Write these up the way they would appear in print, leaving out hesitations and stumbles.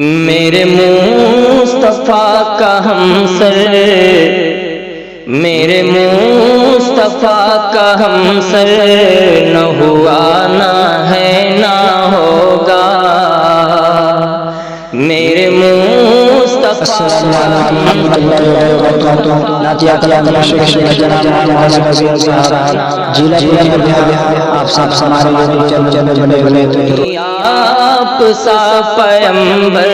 میرے مصطفیٰ کا ہمسر، میرے مصطفیٰ کا ہمسر، نہ ہوا نہ ہے نہ ہوگا۔ میرے مصطفیٰ کا آپ سا پیغمبر،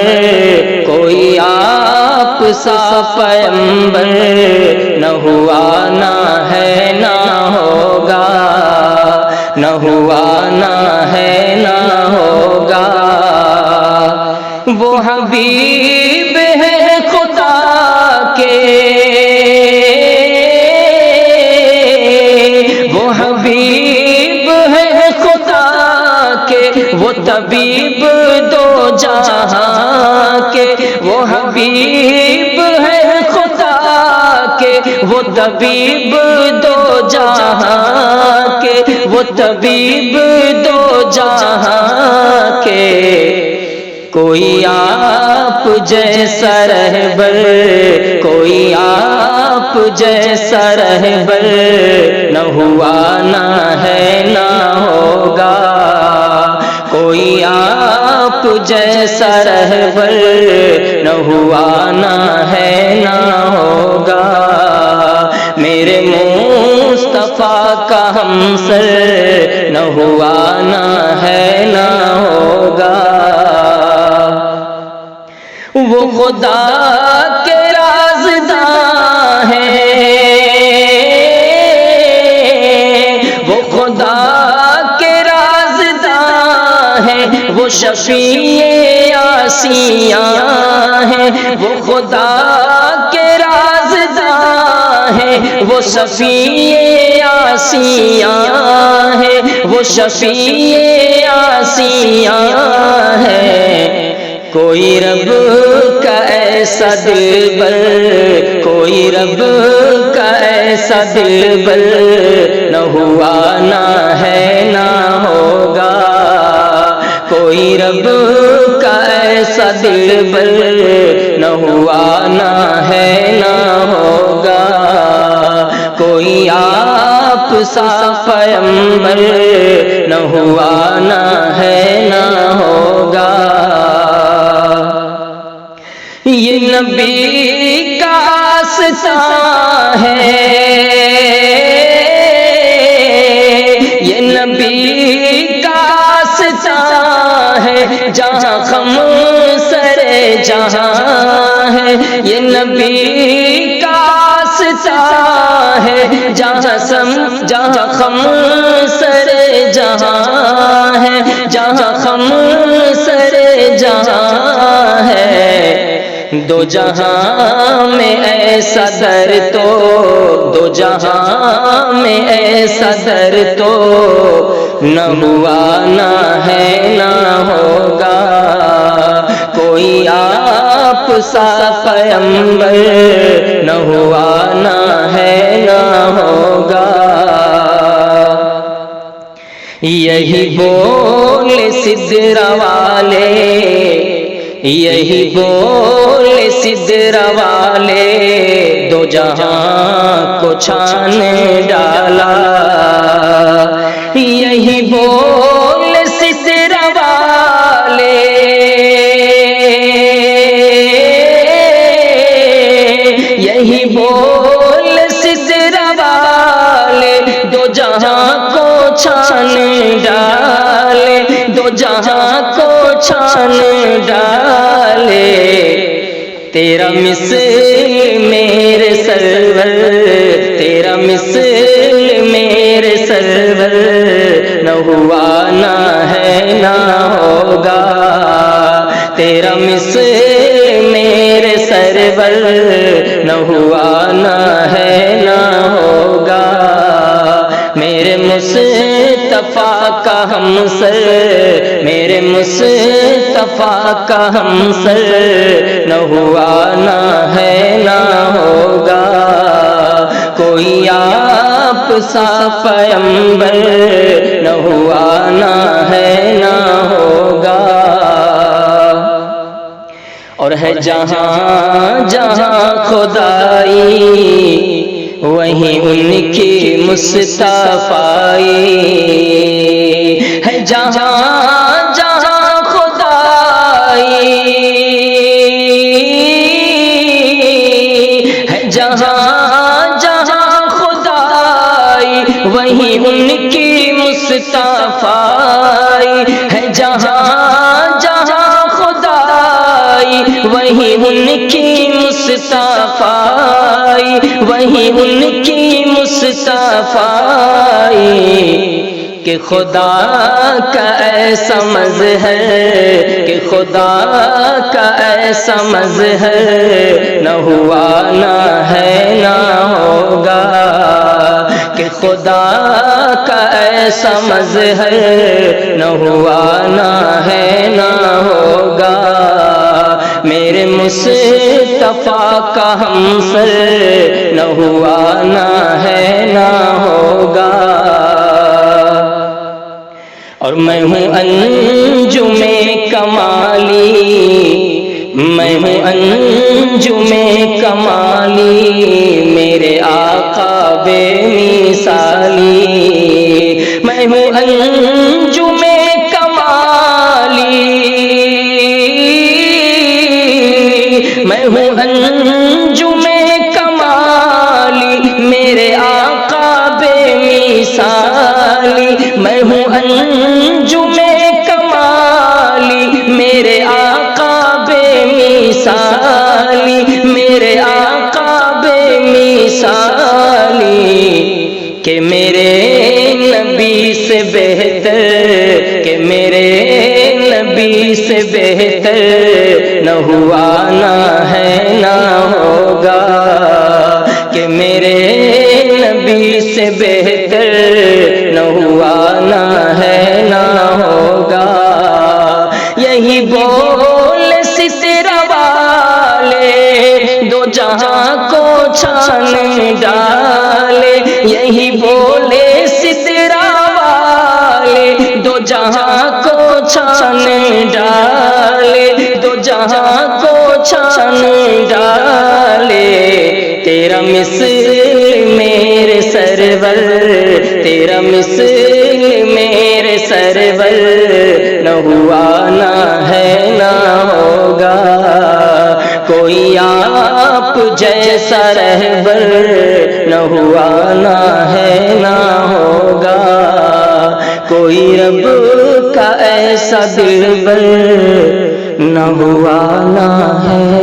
کوئی آپ سا پیغمبر، نہ ہوا نہ ہے نہ ہوگا، نہ ہوا نہ ہے نہ ہوگا۔ وہ حبیب ہے خدا کے، وہ حبیب ہے خدا کے، وہ طبیب دو جہاں کے، وہ حبیب ہے خدا کے، وہ طبیب دو جہاں کے، وہ طبیب دو جہاں کے۔ کوئی آپ جیسا رہبر، کوئی آپ جیسا رہبر، نہ ہوا نہ ہے نہ ہوگا۔ کوئی آپ جیسا رہبر، نہ ہوا نہ ہے نہ ہوگا۔ میرے مصطفیٰ کا ہمسر، نہ ہوا نہ ہے نہ ہوگا۔ وہ خدا کے رازداں ہیں، وہ خدا کے رازداں ہیں، وہ شفیع آسیاں ہیں، وہ خدا کے رازداں ہیں، وہ شفیع آسیاں ہیں، وہ شفیع آسیاں ہیں۔ کوئی رب کا ایسا دلبر، کوئی رب کا ایسا دلبر، نہ ہوا نہ ہے نہ ہوگا۔ کوئی رب کا ایسا دلبر، نہ ہوا نہ ہے نہ ہوگا۔ کوئی آپ سا پیغمبر، نہ ہوا نہ ہے نہ ہوگا۔ یہ نبی کا آستان ہے، یہ نبی کا آستان ہے، جہاں خم سر جہاں ہے۔ یہ نبی کا آستان ہے، جہاں خم سر جہاں ہے، جہاں خم سر جہاں ہے۔ دو جہاں میں ایسا در تو، دو جہاں میں ایسا در تو، نہ ہوا نہ ہے نہ ہوگا۔ کوئی آپ سا پیغمبر، نہ ہوا نہ ہے نہ ہوگا۔ یہی بول سدرا والے، یہی بول سدرا والے، دو جہاں کو چھان ڈالا۔ یہی بول سدرا والے، یہی بول سدرا والے، دو جہاں کو چھان ڈالے، دو جہاں کو چھان ڈالے۔ تیرا مثل میرے سرور، تیرا مثل میرے سرور، نہ ہوا نہ ہے نہ ہوگا۔ تیرا مثل میرے سرور، نہ ہوا نہ ہے نہ ہوگا۔ میرے مصطفیٰ کا ہمسر، میرے مصطفیٰ کا ہمسر، نہ ہوا نہ ہے نہ ہوگا۔ کوئی آپ سا پیغمبر، نہ ہوا نہ ہے نہ ہوگا۔ اور ہے جہاں جہاں خدائی وہیں ان کی مصطفیٰ ہے، جہاں جہاں خدائی ہے، جہاں جہاں خدائی وہیں ان کی مصطفیٰ ہے، جہاں جہاں خدائی وہیں ان کی مصطفیٰ، وہیں ان کی مصطفیٰ، کہ خدا کا ایسا مظہر، کہ خدا کا ایسا مظہر نہ ہوا نہ ہے نہ ہوگا، کہ خدا کا ایسا مظہر نہ ہوا نہ ہے نہ ہوگا، میرے مصطفیٰ کا ہمسر نہ ہوا نہ ہے نہ ہوگا۔ اور میں ہوں انجم کمالی، میں ہوں انجم کمالی، میرے آقا بے مثالی، میں ہوں انجم کمالی، میں ہوں انجم کمالی، میرے آقا بے مثالی، میں ہوں انجم کمالی، میرے آقا بے مثالی، میرے آقا بے مثالی، کہ میرے نبی سے بہتر، کہ میرے نبی سے بہتر نہ ہوا نہ ہے نہ ہوگا، کہ میرے نبی سے بہتر نہ ہوا نہ ہے نہ ہوگا، یہی بول سترہ والے دو جہاں کو چھان ڈالے، یہی بولے سترہ والے دو جہاں کو چھان ڈالے، دو جہاں کو چھان ڈالے، تیرا مثل میرے سرور، تیرا مثل میرے سرور نہ ہوا نہ ہے نہ ہوگا، کوئی آپ جیسا رہبر نہ ہوا نہ ہے نہ ہوگا، کوئی رب کا ایسا دلبر نہ ہوا نہ ہے